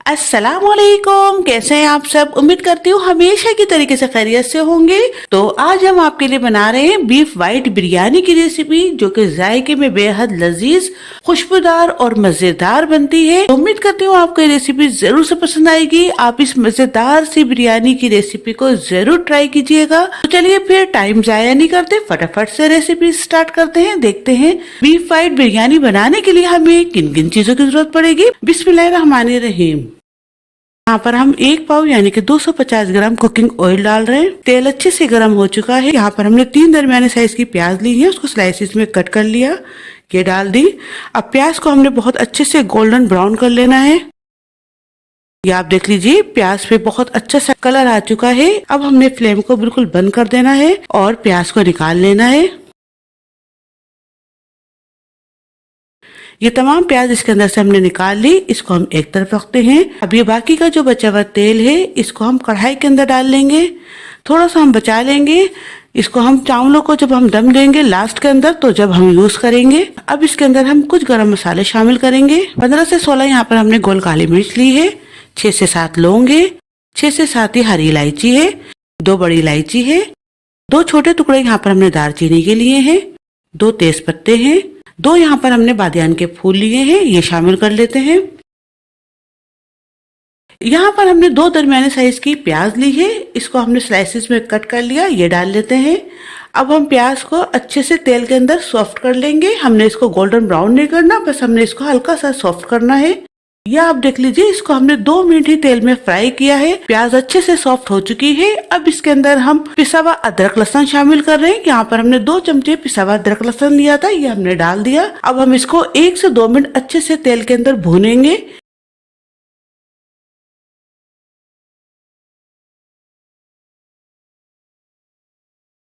अस्सलाम वालेकुम। कैसे हैं आप सब? उम्मीद करती हूँ हमेशा की तरीके से खैरियत से होंगे। तो आज हम आपके लिए बना रहे हैं बीफ वाइट बिरयानी की रेसिपी, जो कि जायके में बेहद लजीज, खुशबूदार और मजेदार बनती है। तो उम्मीद करती हूँ आपको ये रेसिपी जरूर से पसंद आएगी। आप इस मजेदार सी बिरयानी की रेसिपी को जरूर ट्राई कीजिएगा। तो चलिए फिर टाइम जाया नहीं करते, फटाफट से रेसिपी स्टार्ट करते हैं। देखते हैं बीफ वाइट बिरयानी बनाने के लिए हमें किन किन चीजों की जरूरत पड़ेगी। बिस्मिल्लाहिर्रहमानिर्रहीम। यहाँ पर हम 1 पाव यानी कि 250 ग्राम कुकिंग ऑयल डाल रहे हैं। तेल अच्छे से गर्म हो चुका है। यहाँ पर हमने 3 दरमियाने साइज की प्याज ली है, उसको स्लाइसिस में कट कर लिया, ये डाल दी। अब प्याज को हमने बहुत अच्छे से गोल्डन ब्राउन कर लेना है। ये आप देख लीजिए, प्याज पे बहुत अच्छा सा कलर आ चुका है। अब हमने फ्लेम को बिल्कुल बंद कर देना है और प्याज को निकाल लेना है। ये तमाम प्याज इसके अंदर से हमने निकाल ली। इसको हम एक तरफ रखते हैं। अब ये बाकी का जो बचा हुआ तेल है, इसको हम कढ़ाई के अंदर डाल लेंगे। थोड़ा सा हम बचा लेंगे। इसको हम चावलों को जब हम दम देंगे लास्ट के अंदर, तो जब हम यूज करेंगे। अब इसके अंदर हम कुछ गरम मसाले शामिल करेंगे। 15 से 16 यहाँ पर हमने गोल काली मिर्च ली है, 6 से 7 लौंग है, 6 से 7 ही हरी इलायची है, 2 बड़ी इलायची है, 2 छोटे टुकड़े यहाँ पर हमने दालचीनी के लिए हैं, 2 तेज पत्ते हैं, 2 यहाँ पर हमने बादियान के फूल लिए हैं, ये शामिल कर लेते हैं। यहाँ पर हमने 2 दरमियाने साइज की प्याज ली है, इसको हमने स्लाइसिस में कट कर लिया, ये डाल लेते हैं। अब हम प्याज को अच्छे से तेल के अंदर सॉफ्ट कर लेंगे। हमने इसको गोल्डन ब्राउन नहीं करना, बस हमने इसको हल्का सा सॉफ्ट करना है। या आप देख लीजिए, इसको हमने 2 मिनट ही तेल में फ्राई किया है। प्याज अच्छे से सॉफ्ट हो चुकी है। अब इसके अंदर हम पिसा हुआ अदरक लहसुन शामिल कर रहे हैं। यहाँ पर हमने 2 चमचे पिसा हुआ अदरक लहसुन लिया था, ये हमने डाल दिया। अब हम इसको 1 से 2 मिनट अच्छे से तेल के अंदर भूनेंगे।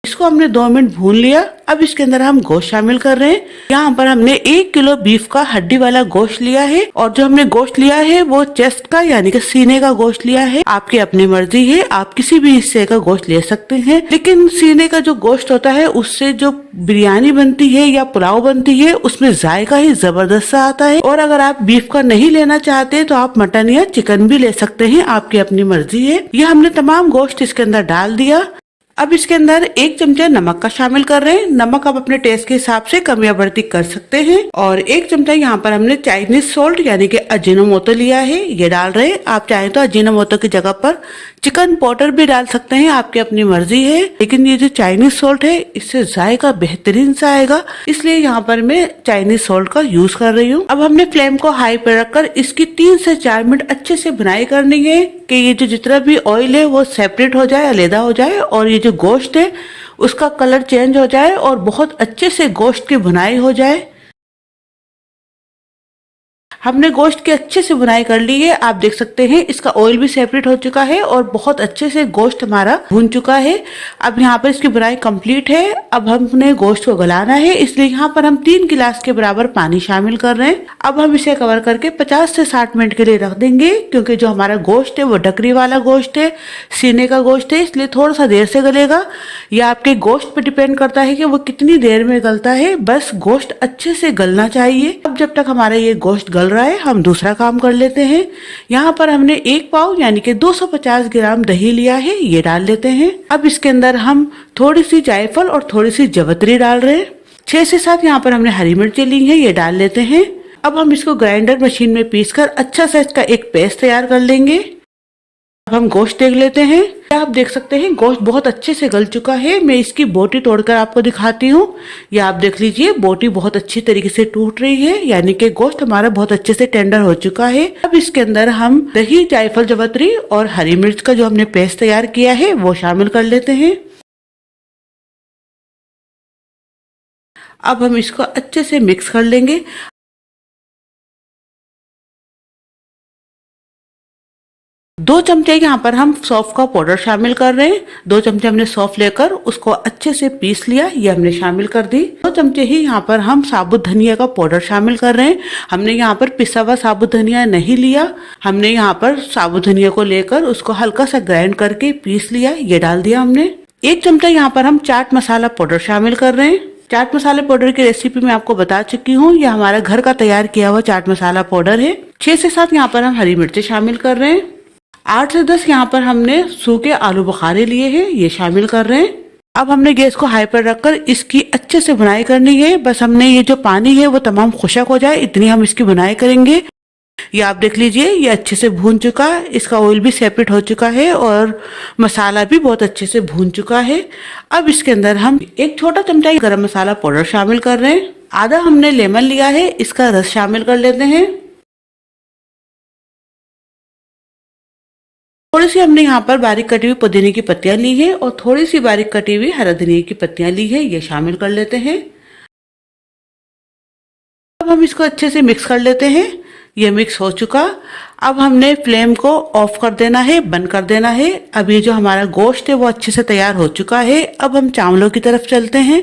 इसको हमने 2 मिनट भून लिया। अब इसके अंदर हम गोश्त शामिल कर रहे हैं। यहाँ पर हमने 1 किलो बीफ का हड्डी वाला गोश्त लिया है, और जो हमने गोश्त लिया है वो चेस्ट का यानी कि सीने का गोश्त लिया है। आपकी अपनी मर्जी है, आप किसी भी हिस्से का गोश्त ले सकते हैं, लेकिन सीने का जो गोश्त होता है उससे जो बिरयानी बनती है या पुलाव बनती है, उसमें जायका ही जबरदस्त सा आता है। और अगर आप बीफ का नहीं लेना चाहते तो आप मटन या चिकन भी ले सकते हैं, आपकी अपनी मर्जी है। ये हमने तमाम गोश्त इसके अंदर डाल दिया। अब इसके अंदर 1 चमचा नमक का शामिल कर रहे हैं। नमक आप अपने टेस्ट के हिसाब से कम या बढ़ती कर सकते हैं। और 1 चमचा यहाँ पर हमने चाइनीज सॉल्ट यानी कि अजीनोमोटो लिया है, ये डाल रहे हैं। आप चाहें तो अजीनोमोटो की जगह पर चिकन पाउडर भी डाल सकते हैं, आपकी अपनी मर्जी है। लेकिन ये जो चाइनीज सॉल्ट है, इससे जायका बेहतरीन सा आएगा, इसलिए यहाँ पर मैं चाइनीज सॉल्ट का यूज कर रही हूँ। अब हमने फ्लेम को हाई पर रखकर इसकी 3 से 4 मिनट अच्छे से भुनाई करनी है कि ये जो जितना भी ऑयल है वो सेपरेट हो जाए, अलग हो जाए, और ये जो गोश्त है उसका कलर चेंज हो जाए और बहुत अच्छे से गोश्त की भुनाई हो जाए। हमने गोश्त की अच्छे से भुनाई कर ली है। आप देख सकते हैं इसका ऑयल भी सेपरेट हो चुका है और बहुत अच्छे से गोश्त हमारा भुन चुका है। अब यहाँ पर इसकी भुनाई कंप्लीट है। अब हमने गोश्त को गलाना है, इसलिए यहाँ पर हम 3 गिलास के बराबर पानी शामिल कर रहे हैं। अब हम इसे कवर करके 50 से 60 मिनट के लिए रख देंगे, क्योंकि जो हमारा गोश्त है वो डकरी वाला गोश्त है, सीने का गोश्त है, इसलिए थोड़ा सा देर से गलेगा। यह आपके गोश्त पे डिपेंड करता है कि वो कितनी देर में गलता है, बस गोश्त अच्छे से गलना चाहिए। अब जब तक हमारा ये गोश्त गल रहा है, हम दूसरा काम कर लेते हैं। यहाँ पर हमने 1 पाव यानी कि 250 ग्राम दही लिया है, ये डाल लेते हैं। अब इसके अंदर हम थोड़ी सी जायफल और थोड़ी सी जवतरी डाल रहे हैं। 6 से 7 यहाँ पर हमने हरी मिर्ची ली है, ये डाल लेते हैं। अब हम इसको ग्राइंडर मशीन में पीसकर अच्छा सा इसका एक पेस्ट तैयार कर लेंगे। अब हम गोश्त देख लेते हैं। आप देख सकते हैं गोश्त बहुत अच्छे से गल चुका है। मैं इसकी बोटी तोड़कर आपको दिखाती हूँ। ये आप देख लीजिए, बोटी बहुत अच्छी तरीके से टूट रही है, यानी कि गोश्त हमारा बहुत अच्छे से टेंडर हो चुका है। अब इसके अंदर हम दही, जायफल, जवतरी और हरी मिर्च का जो हमने पेस्ट तैयार किया है वो शामिल कर लेते हैं। अब हम इसको अच्छे से मिक्स कर लेंगे। 2 चमचे यहाँ पर हम सौंफ का पाउडर शामिल कर रहे हैं। 2 चमचे हमने सौंफ लेकर उसको अच्छे से पीस लिया, ये हमने शामिल कर दी। 2 चमचे ही यहाँ पर हम साबुत धनिया का पाउडर शामिल कर रहे हैं। हमने यहाँ पर पिसा हुआ साबुत धनिया नहीं लिया, हमने यहाँ पर साबुत धनिया को लेकर उसको हल्का सा ग्राइंड करके पीस लिया, ये डाल दिया हमने। 1 चमचा यहाँ पर हम चाट मसाला पाउडर शामिल कर रहे हैं। चाट मसाले पाउडर की रेसिपी मैं आपको बता चुकी हूँ। यह हमारा घर का तैयार किया हुआ चाट मसाला पाउडर है। 6 से 7 यहाँ पर हम हरी मिर्चें शामिल कर रहे हैं। 8 से 10 यहाँ पर हमने सूखे आलू बुखारे लिए हैं, ये शामिल कर रहे हैं। अब हमने गैस को हाई पर रखकर इसकी अच्छे से बुनाई करनी है। बस हमने ये जो पानी है वो तमाम खुशक हो जाए, इतनी हम इसकी बुनाई करेंगे। ये आप देख लीजिए, ये अच्छे से भून चुका है, इसका ऑयल भी सेपरेट हो चुका है और मसाला भी बहुत अच्छे से भून चुका है। अब इसके अंदर हम 1 छोटा चमचा गरम मसाला पाउडर शामिल कर रहे हैं। आधा हमने लेमन लिया है, इसका रस शामिल कर लेते हैं। थोड़ी सी हमने यहाँ पर बारीक कटी हुई पुदीने की पत्तियां ली है और थोड़ी सी बारीक कटी हुई हरा धनिया की पत्तियां ली है, ये शामिल कर लेते हैं। अब हम इसको अच्छे से मिक्स कर लेते हैं। ये मिक्स हो चुका। अब हमने फ्लेम को ऑफ कर देना है, बंद कर देना है। अब ये जो हमारा गोश्त है वो अच्छे से तैयार हो चुका है। अब हम चावलों की तरफ चलते हैं।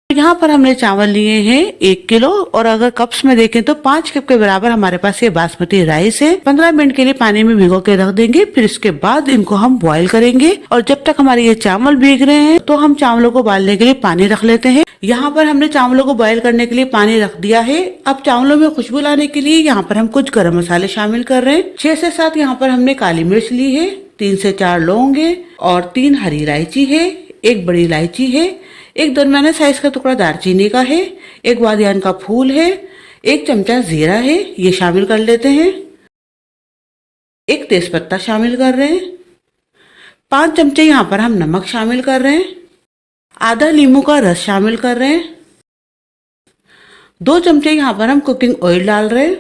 यहाँ पर हमने चावल लिए हैं 1 किलो और अगर कप्स में देखें तो 5 कप के बराबर हमारे पास ये बासमती राइस है। 15 मिनट के लिए पानी में भिगो के रख देंगे, फिर इसके बाद इनको हम बॉईल करेंगे। और जब तक हमारे ये चावल भीग रहे हैं तो हम चावलों को उबालने के लिए पानी रख लेते हैं। यहाँ पर हमने चावलों को बॉईल करने के लिए पानी रख दिया है। अब चावलों में खुशबू लाने के लिए यहाँ पर हम कुछ गरम मसाले शामिल कर रहे हैं। 6 से 7 यहाँ पर हमने काली मिर्च ली है, 3 से 4 लौंग है और 3 हरी इलायची है, 1 बड़ी इलायची है, 1 दरमियाने साइज का टुकड़ा दालचीनी का है, 1 बादियान का फूल है, 1 चमचा जीरा है, ये शामिल कर लेते हैं। 1 तेजपत्ता शामिल कर रहे हैं। 5 चमचे यहाँ पर हम नमक शामिल कर रहे हैं। आधा नींबू का रस शामिल कर रहे हैं। 2 चमचे यहाँ पर हम कुकिंग ऑयल डाल रहे हैं।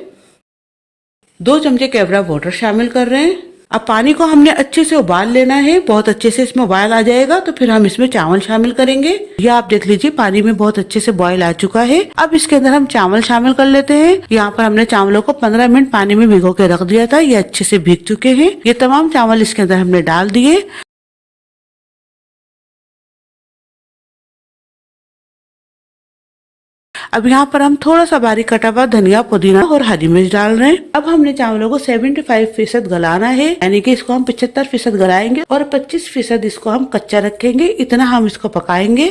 2 चमचे केवड़ा वाटर शामिल कर रहे हैं। अब पानी को हमने अच्छे से उबाल लेना है। बहुत अच्छे से इसमें उबाल आ जाएगा तो फिर हम इसमें चावल शामिल करेंगे। ये आप देख लीजिए, पानी में बहुत अच्छे से बॉईल आ चुका है। अब इसके अंदर हम चावल शामिल कर लेते हैं। यहाँ पर हमने चावलों को 15 मिनट पानी में भिगो के रख दिया था, ये अच्छे से भीग चुके हैं। ये तमाम चावल इसके अंदर हमने डाल दिए। अब यहाँ पर हम थोड़ा सा बारीक कटा हुआ धनिया, पुदीना और हरी मिर्च डाल रहे हैं। अब हमने चावलों को 75% गलाना है, यानी कि इसको हम 75% गलाएंगे और 25% इसको हम कच्चा रखेंगे। इतना हम इसको पकाएंगे।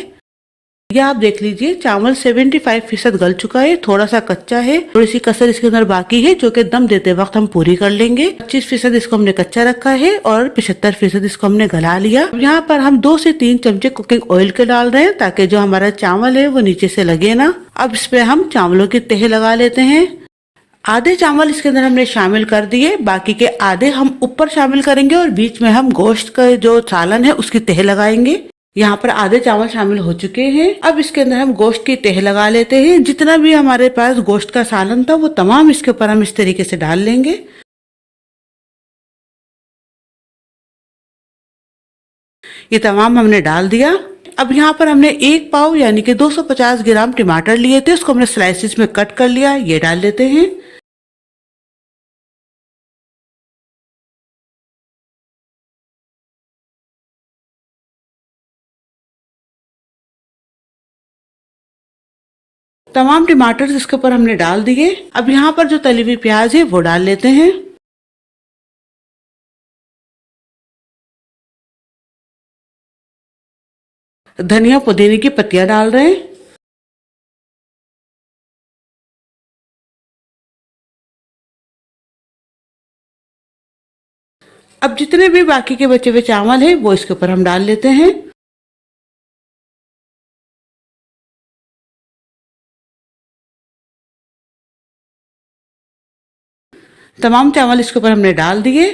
ये आप देख लीजिए, चावल 75% गल चुका है, थोड़ा सा कच्चा है, थोड़ी सी कसर इसके अंदर बाकी है जो कि दम देते वक्त हम पूरी कर लेंगे। 25% इसको हमने कच्चा रखा है और 75% इसको हमने गला लिया। यहाँ पर हम 2 से 3 चमचे कुकिंग ऑयल के डाल रहे हैं ताकि जो हमारा चावल है वो नीचे से लगे ना। अब इस पे हम चावलों की तह लगा लेते हैं। आधे चावल इसके अंदर हमने शामिल कर दिए, बाकी के आधे हम ऊपर शामिल करेंगे और बीच में हम गोश्त का जो सालन है उसकी तह लगाएंगे। यहाँ पर आधे चावल शामिल हो चुके हैं। अब इसके अंदर हम गोश्त की तह लगा लेते हैं। जितना भी हमारे पास गोश्त का सालन था वो तमाम इसके ऊपर हम इस तरीके से डाल लेंगे। ये तमाम हमने डाल दिया। अब यहाँ पर हमने 1 पाव यानी कि 250 ग्राम टमाटर लिए थे, उसको हमने स्लाइसिस में कट कर लिया, ये डाल लेते हैं। तमाम टमाटर इसके ऊपर हमने डाल दिए। अब यहाँ पर जो तली हुई प्याज है वो डाल लेते हैं। धनिया पुदीने की पत्तियां डाल रहे हैं। अब जितने भी बाकी के बचे हुए चावल है वो इसके ऊपर हम डाल लेते हैं। तमाम चावल इसके ऊपर हमने डाल दिए।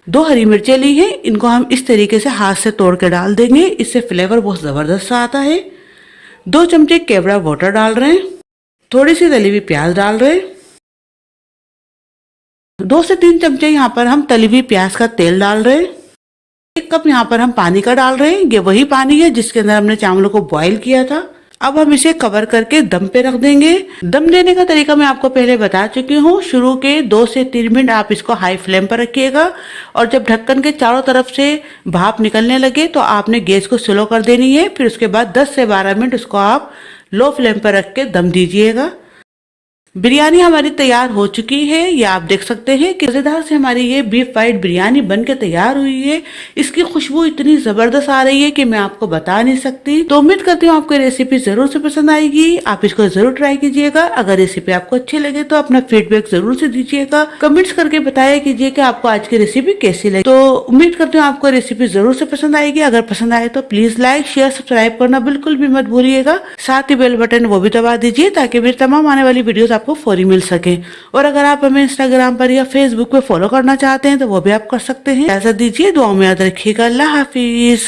2 हरी मिर्चें ली हैं, इनको हम इस तरीके से हाथ से तोड़ के डाल देंगे, इससे फ्लेवर बहुत जबरदस्त सा आता है। 2 चमचे केवड़ा वाटर डाल रहे हैं। थोड़ी सी तली हुई प्याज डाल रहे हैं। 2 से 3 चमचे यहाँ पर हम तली हुई प्याज का तेल डाल रहे हैं। 1 कप यहाँ पर हम पानी का डाल रहे हैं। ये वही पानी है जिसके अंदर हमने चावलों को बॉईल किया था। अब हम इसे कवर करके दम पे रख देंगे। दम देने का तरीका मैं आपको पहले बता चुकी हूँ। शुरू के 2 से 3 मिनट आप इसको हाई फ्लेम पर रखिएगा और जब ढक्कन के चारों तरफ से भाप निकलने लगे तो आपने गैस को स्लो कर देनी है। फिर उसके बाद 10 से 12 मिनट उसको आप लो फ्लेम पर रख के दम दीजिएगा। बिरयानी हमारी तैयार हो चुकी है। ये आप देख सकते हैं कि मजेदार से हमारी ये बीफ फ्राइड बिरयानी बन के तैयार हुई है। इसकी खुशबू इतनी जबरदस्त आ रही है कि मैं आपको बता नहीं सकती। तो उम्मीद करती हूँ आपको रेसिपी जरूर से पसंद आएगी। आप इसको जरूर ट्राई कीजिएगा। अगर रेसिपी आपको अच्छी लगे तो अपना फीडबैक जरूर से दीजिएगा। कमेंट्स करके बताया कीजिए कि आपको आज की रेसिपी कैसी लगी। तो उम्मीद करती हूँ आपको रेसिपी जरूर से पसंद आएगी। अगर पसंद आए तो प्लीज लाइक शेयर सब्सक्राइब करना बिल्कुल भी मत भूलिएगा। साथ ही बेल बटन वो भी दबा दीजिए ताकि मेरी तमाम आने वाली वीडियोस आपको फौरी मिल सके। और अगर आप हमें इंस्टाग्राम पर या फेसबुक पे फॉलो करना चाहते हैं तो वो भी आप कर सकते हैं। इजाजत दीजिए, दुआ में याद रखिएगा। अल्लाह हाफिज।